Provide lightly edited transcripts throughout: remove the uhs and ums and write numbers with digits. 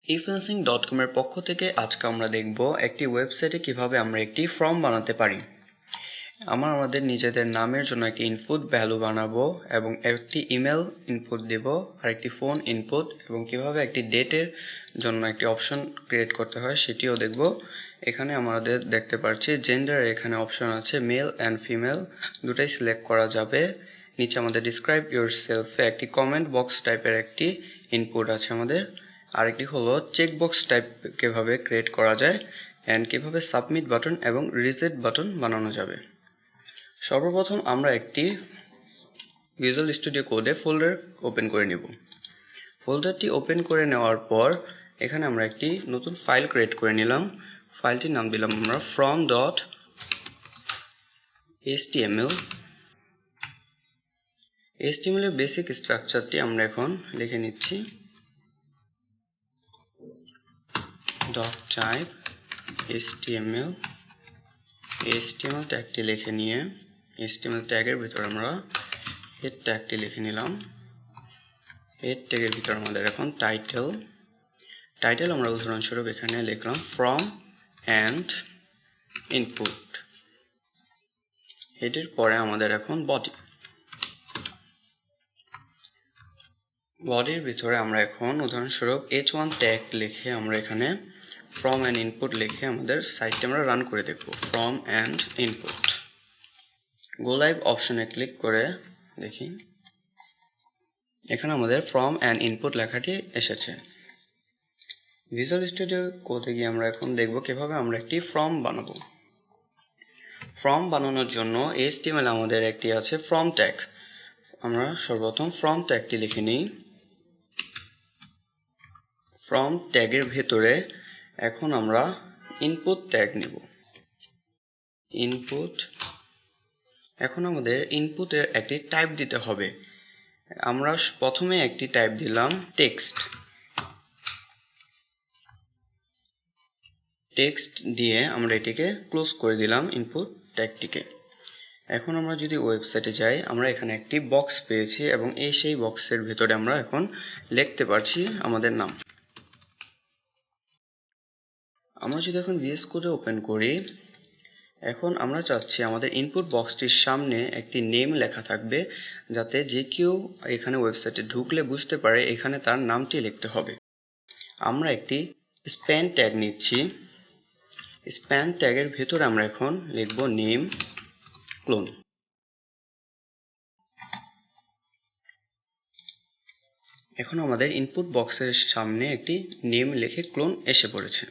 E-Freelancing.com এর পক্ষ থেকে আজকে আমরা দেখব একটি ওয়েবসাইটে কিভাবে আমরা একটি ফর্ম বানাতে পারি। আমাদের নিজেদের নামের জন্য একটি ইনপুট ভ্যালু বানাবো এবং একটি ইমেল ইনপুট দেব আর একটি ফোন ইনপুট এবং কিভাবে একটি ডেটের জন্য একটি অপশন ক্রিয়েট করতে হয় সেটিও দেখব। এখানে আমাদের দেখতে পাচ্ছি জেন্ডার, এখানে অপশন আছে মেল অ্যান্ড ফিমেল, দুটাই সিলেক্ট করা যাবে। নিচে আমাদের ডিসক্রাইব ইউরসেলফে একটি কমেন্ট বক্স টাইপের একটি ইনপুট আছে আমাদের। আরেকটি হলো চেকবক্স টাইপ কিভাবে ক্রিয়েট করা যায় অ্যান্ড কিভাবে সাবমিট বাটন এবং রিজেক্ট বাটন বানানো যাবে। সর্বপ্রথম আমরা একটি ভিজুয়াল স্টুডিও কোডে ফোল্ডার ওপেন করে নেব। ফোল্ডারটি ওপেন করে নেওয়ার পর এখানে আমরা একটি নতুন ফাইল ক্রিয়েট করে নিলাম। ফাইলটির নাম দিলাম আমরা from.html। HTML এর বেসিক স্ট্রাকচারটি আমরা এখন লিখে নিচ্ছি। type HTML ট্যাগটি লিখে নিয়ে HTML ট্যাগের ভিতর আমরা হেড ট্যাগটি লিখে নিলাম। হেড ট্যাগের ভিতর আমাদের এখন টাইটেল আমরা উদাহরণস্বরূপ এখানে লিখলাম ফ্রম অ্যান্ড ইনপুট। হেডের পরে আমাদের এখন বডির ভিতরে আমরা এখন উদাহরণস্বরূপ h1 ট্যাগ লিখে আমরা এখানে ফ্রম অ্যান্ড ইনপুট লিখে আমাদের সাইটটি আমরা রান করে দেখব। From and input, go live অপশনে ক্লিক করে দেখি এখানে আমাদের ফ্রম অ্যান্ড ইনপুট লেখাটি এসেছে। ভিজুয়াল স্টুডিও কোডে গিয়ে আমরা এখন দেখব কিভাবে আমরা একটি ফর্ম বানাবো। ফর্ম বানানোর জন্য HTML আমাদের একটি আছে ফর্ম ট্যাগ। আমরা সর্বপ্রথম ফর্ম ট্যাগটি লিখে নিই। ফর্ম ট্যাগের ভেতরে এখন আমরা ইনপুট ট্যাগ নেব। ইনপুট, এখন আমাদের ইনপুটের একটি টাইপ দিতে হবে। আমরা প্রথমে একটি টাইপ দিলাম টেক্সট দিয়ে আমরা এটিকে ক্লোজ করে দিলাম ইনপুট ট্যাগটিকে। এখন আমরা যদি ওয়েবসাইটে যাই আমরা এখানে একটি বক্স পেয়েছি এবং সেই বক্সের ভিতরে আমরা এখন লিখতে পারছি আমাদের নাম। আমরা যদি এখন VS কোডে ওপেন করি, এখন আমরা চাচ্ছি আমাদের ইনপুট বক্সটির সামনে একটি নেম লেখা থাকবে যাতে যে কেউ এখানে ওয়েবসাইটে ঢুকলে বুঝতে পারে এখানে তার নামটি লিখতে হবে। আমরা একটি স্প্যান ট্যাগ নিচ্ছি। স্প্যান ট্যাগের ভেতরে আমরা এখন লিখব নেম ক্লোন। এখন আমাদের ইনপুট বক্সের সামনে একটি নেম লিখে ক্লোন এসে পড়েছে।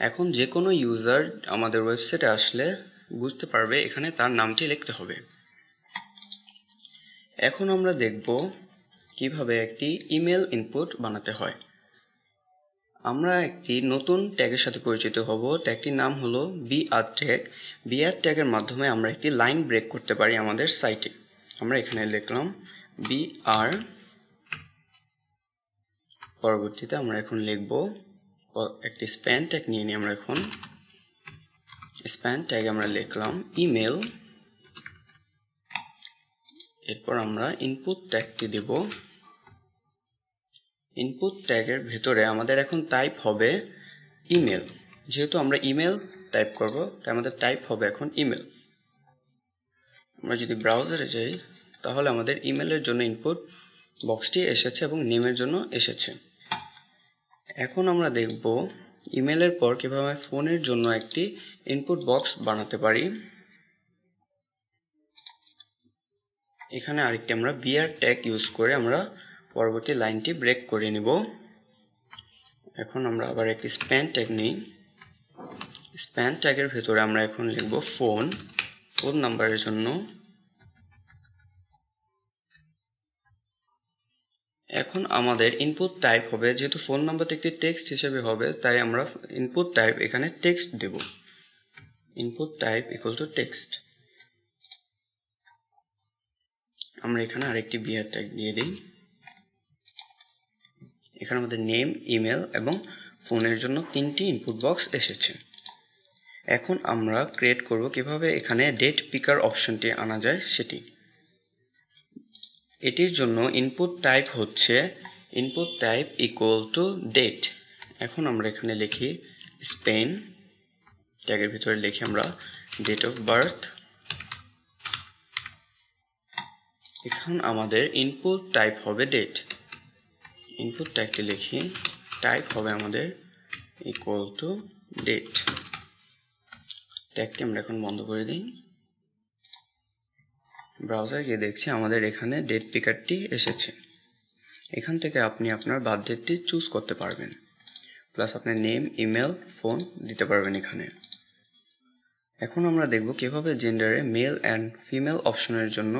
এখন যে কোনো ইউজার আমাদের ওয়েবসাইটে আসলে বুঝতে পারবে এখানে তার নামটি লিখতে হবে। এখন আমরা দেখব কিভাবে একটি ইমেল ইনপুট বানাতে হয়। আমরা একটি নতুন ট্যাগের সাথে পরিচিত হব। ট্যাগটির নাম হলো BR ট্যাগ। BR ট্যাগের মাধ্যমে আমরা একটি লাইন ব্রেক করতে পারি আমাদের সাইটে। আমরা এখানে লিখলাম BR, পরবর্তীতে আমরা এখন লিখব একটি স্প্যান ট্যাগ নিয়ে নিই। আমরা এখন স্প্যান ট্যাগে আমরা লিখলাম ইমেল, এরপর আমরা ইনপুট ট্যাগটি দেব। ইনপুট ট্যাগের ভেতরে আমাদের এখন টাইপ হবে ইমেল। যেহেতু আমরা ইমেল টাইপ করব তাই আমাদের টাইপ হবে এখন ইমেল। আমরা যদি ব্রাউজারে যাই তাহলে আমাদের ইমেলের জন্য ইনপুট বক্সটি এসেছে এবং নেমের জন্য এসেছে। এখন আমরা দেখব ইমেলের পর কিভাবে ফোনের জন্য একটি ইনপুট বক্স বানাতে পারি। এখানে আরেকটি আমরা BR ট্যাগ ইউজ করে আমরা পরবর্তী লাইনটি ব্রেক করে নিব। এখন আমরা আবার একটি স্প্যান ট্যাগ নিই। স্প্যান ট্যাগের ভেতরে আমরা এখন লিখব ফোন নাম্বারের জন্য। এখন আমাদের ইনপুট টাইপ হবে, যেহেতু ফোন নাম্বারটি একটি টেক্সট হিসেবে হবে তাই আমরা ইনপুট টাইপ এখানে টেক্সট দেব। Input type equal to text. আমরা এখানে আরেকটি BR ট্যাগ দিয়ে দিই। এখানে আমাদের নেম, ইমেল এবং ফোনের জন্য তিনটি ইনপুট বক্স এসেছে। এখন আমরা ক্রিয়েট করব কিভাবে এখানে ডেট পিকার অপশনটি আনা যায় সেটি। এটির জন্য ইনপুট টাইপ হচ্ছে input type equal to date এখন আমরা এখানে লিখি স্পেন, ট্যাগের ভিতরে লিখি আমরা ডেট অফ বার্থ। এখন আমাদের ইনপুট টাইপ হবে ডেট, ইনপুট ট্যাগটি লিখি, টাইপ হবে আমাদের ইকুয়াল টু ডেট। ট্যাগটি আমরা এখন বন্ধ করে দিই। ব্রাউজার গিয়ে দেখছি আমাদের এখানে ডেট পিকারটি এসেছে। এখান থেকে আপনি আপনার বার্থ ডেটটি চুজ করতে পারবেন, প্লাস আপনার নেম, ইমেল, ফোন দিতে পারবেন এখানে। এখন আমরা দেখব কিভাবে জেন্ডারে মেল অ্যান্ড ফিমেল অপশনের জন্য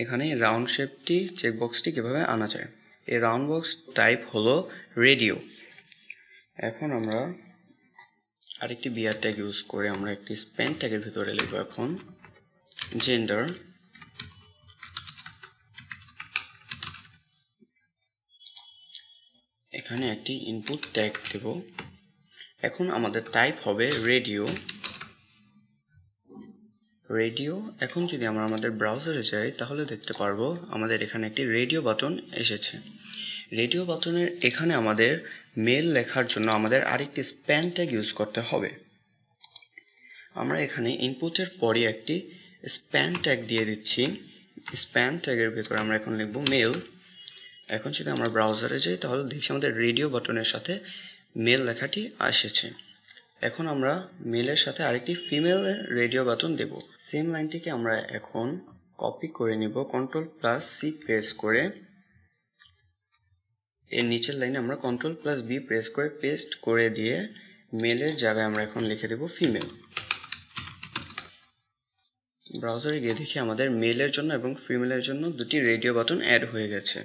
এখানে রাউন্ড শেপটি চেকবক্সটি কিভাবে আনা যায়। এই রাউন্ড বক্স টাইপ হলো রেডিও। এখন আমরা আরেকটি বিআর ট্যাগ ইউজ করে আমরা একটি স্পেন ট্যাগের ভিতরে লিখব এখন জেন্ডার। এখানে একটি ইনপুট ট্যাগ দেব। এখন আমাদের টাইপ হবে রেডিও। রেডিও। এখন যদি আমরা আমাদের ব্রাউজারে যাই তাহলে দেখতে পারবো আমাদের এখানে একটি রেডিও বাটন এসেছে। রেডিও বাটনের এখানে আমাদের মেল লেখার জন্য আমাদের আরেকটি স্প্যান ট্যাগ ইউজ করতে হবে। আমরা এখানে ইনপুটের পরে একটি স্প্যান ট্যাগ দিয়ে দিচ্ছি। স্প্যান ট্যাগের ভিতরে আমরা এখন লিখব মেল। এখন যদি আমরা ব্রাউজারে যাই তাহলে দেখছি আমাদের রেডিও বাটনের সাথে মেল লেখাটি এসেছে। এখন আমরা মেলের সাথে আরেকটি ফিমেল রেডিও বাটন দেব। সেম লাইনটিকে আমরা এখন কপি করে নিব, Ctrl+C প্রেস করে। এর নিচের লাইনে আমরা Ctrl+V প্রেস করে পেস্ট করে দিয়ে মেলের জায়গায় আমরা এখন লিখে দেব ফিমেল। ব্রাউজারে গিয়ে দেখি আমাদের মেলের জন্য এবং ফিমেলের জন্য দুটি রেডিও বাটন অ্যাড হয়ে গেছে।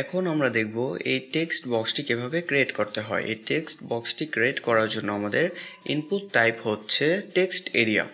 এখন আমরা দেখব এই টেক্সট বক্সটি কিভাবে ক্রিয়েট করতে হয়। এই টেক্সট বক্সটি ক্রিয়েট করার জন্য আমাদের ইনপুট টাইপ হচ্ছে টেক্সট এরিয়া।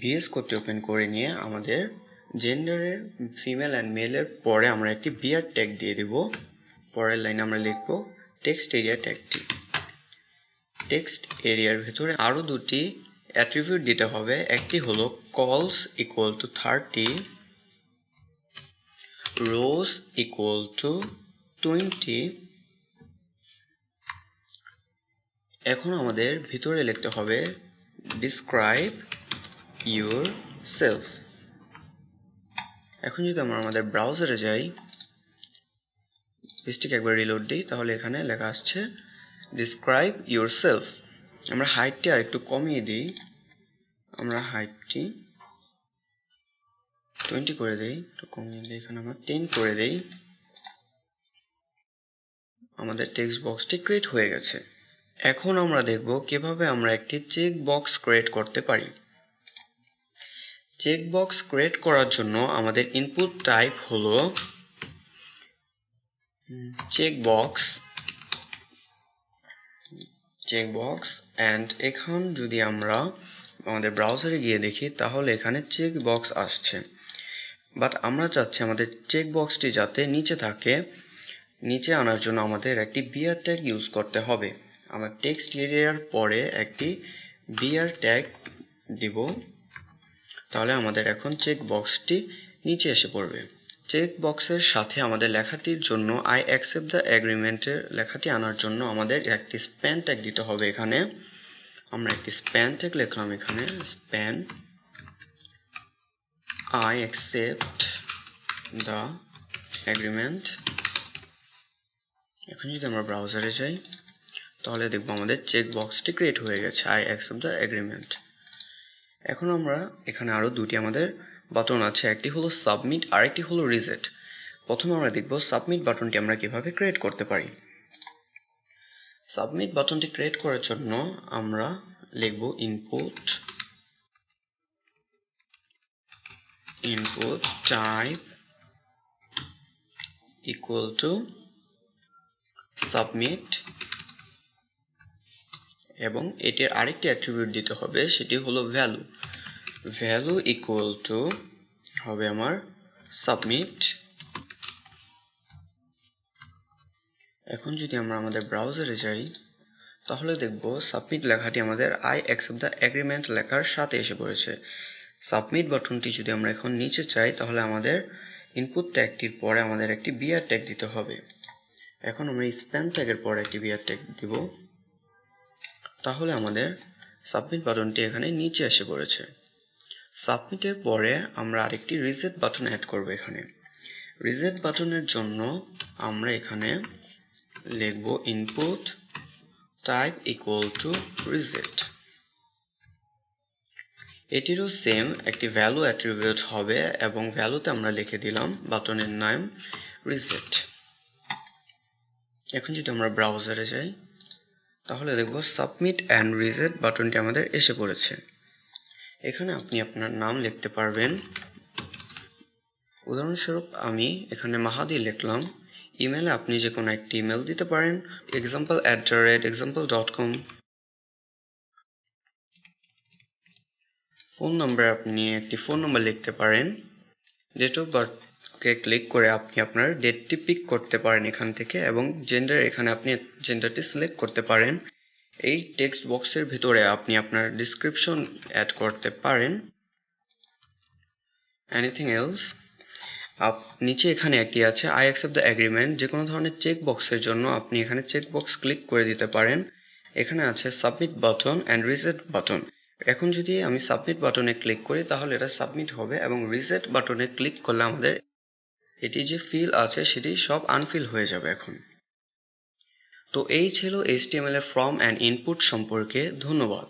ভিএস কোডটি ওপেন করে নিয়ে আমাদের জেন্ডারের ফিমেল অ্যান্ড মেলের পরে আমরা একটি বিআর ট্যাগ দিয়ে দেব। পরের লাইনে আমরা লিখব টেক্সট এরিয়া ট্যাগটি। টেক্সট এরিয়ার ভিতরে আরও দুটি অ্যাট্রিবিউট দিতে হবে। একটি হলো কলস equal to 30, rows equal to 20। এখন আমাদের ভিতরে লিখতে হবে describe yourself। এখন যদি আমরা আমাদের ব্রাউজারে যাই, পেজটিকে একবার রিলোড দিই, তাহলে এখানে লেখা আসছে describe yourself। আমরা হাইটটি আর একটু কমিয়ে দিই, আমরা হাইটটি 20 করে দেই, একটু কমিয়ে দিই, এখানে আমরা 10 করে দেই। আমাদের টেক্সট বক্সটি ক্রিয়েট হয়ে গেছে। এখন আমরা দেখব কিভাবে আমরা একটি চেক বক্স ক্রিয়েট করতে পারি। চেক বক্স ক্রিয়েট করার জন্য আমাদের ইনপুট টাইপ হলো চেকবক্স অ্যান্ড এখন যদি আমরা আমাদের ব্রাউজারে গিয়ে দেখি তাহলে এখানে চেক বক্স আসছে, বাট আমরা চাচ্ছি আমাদের চেক বক্সটি যাতে নিচে থাকে। নিচে আনার জন্য আমাদের একটি বিআর ট্যাগ ইউজ করতে হবে। আমরা টেক্সট এরিয়ার পরে একটি বিআর ট্যাগ দিব, তাহলে আমাদের এখন চেক বক্সটি নিচে এসে পড়বে। চেক বক্সের সাথে আমাদের লেখাটির জন্য আই অ্যাকসেপ্ট দ্য এগ্রিমেন্টের লেখাটি আনার জন্য আমাদের একটি স্প্যান ট্যাগ দিতে হবে। এখানে আমরা একটি স্প্যান ট্যাগ লিখলাম, এখানে span I accept the agreement। এখন যদি আমরা ব্রাউজারে যাই তাহলে দেখব আমাদের চেক বক্সটি ক্রিয়েট হয়ে গেছে, I accept the agreement। এখন আমরা এখানে আরও দুটি আমাদের বাটন আছে, একটি হলো সাবমিট আর একটি হলো রিজেক্ট। প্রথমে আমরা দেখব সাবমিট বাটনটি আমরা কিভাবে ক্রিয়েট করতে পারি। সাবমিট বাটনটি ক্রিয়েট করার জন্য আমরা লিখব input type equal to submit এবং এটির আরেকটি অ্যাট্রিবিউট দিতে হবে, সেটি হলো ভ্যালু equal to হবে আমার submit। এখন যদি আমরা আমাদের ব্রাউজারে যাই তাহলে দেখব সাবমিট লেখাটি আমাদের I accept the agreement লেখার সাথে এসে পড়েছে। সাবমিট বাটনটি যদি আমরা এখন নিচে চাই তাহলে আমাদের ইনপুট ট্যাগটির পরে আমাদের একটি বিআর ট্যাগ দিতে হবে। এখন আমরা স্প্যান ট্যাগের পরে একটি বিয়ার ট্যাগ দিব। তাহলে আমাদের সাবমিট বাটনটি এখানে নিচে এসে পড়েছে। সাবমিটের পরে আমরা আরেকটি রিসেট বাটন অ্যাড করব। এখানে রিসেট বাটনের জন্য আমরা এখানে লিখব input type equal to reset. এটিরও সেম একটি ভ্যালু অ্যাট্রিবিউট হবে এবং ভ্যালুতে আমরা লিখে দিলাম বাটনের নাম রিসেট। এখন যদি আমরা ব্রাউজারে যাই তাহলে দেখব সাবমিট অ্যান্ড রিসেট বাটনটি আমাদের এসে পড়েছে। এখানে আপনি আপনার নাম লিখতে পারবেন। উদাহরণস্বরূপ আমি এখানে মাহাদি লিখলাম। ইমেলে আপনি যে কোনো একটি ইমেল দিতে পারেন, example@example.com। ফোন নাম্বার আপনি একটি ফোন নাম্বার লিখতে পারেন। ডেট অফ বার্থকে ক্লিক করে আপনি আপনার ডেটটি পিক করতে পারেন এখান থেকে, এবং জেন্ডার এখানে আপনি জেন্ডারটি সিলেক্ট করতে পারেন। এই টেক্সট বক্সের ভিতরে আপনি আপনার ডেসক্রিপশন অ্যাড করতে পারেন। এনিথিং এলস, নিচে এখানে একটি আছে আই অ্যাকসেপ্ট দ্য এগ্রিমেন্ট। যে কোনো ধরনের চেক বক্সের জন্য আপনি এখানে চেক বক্স ক্লিক করে দিতে পারেন। এখানে আছে submit button and reset button. এখন যদি আমি সাবমিট বাটনে ক্লিক করি তাহলে এটা সাবমিট হবে, এবং রিসেট বাটনে ক্লিক করলে আমাদের এটি যে ফিল আছে সেটি সব আনফিল হয়ে যাবে এখন। তো এই ছিল HTML এর ফর্ম অ্যান্ড ইনপুট সম্পর্কে। ধন্যবাদ।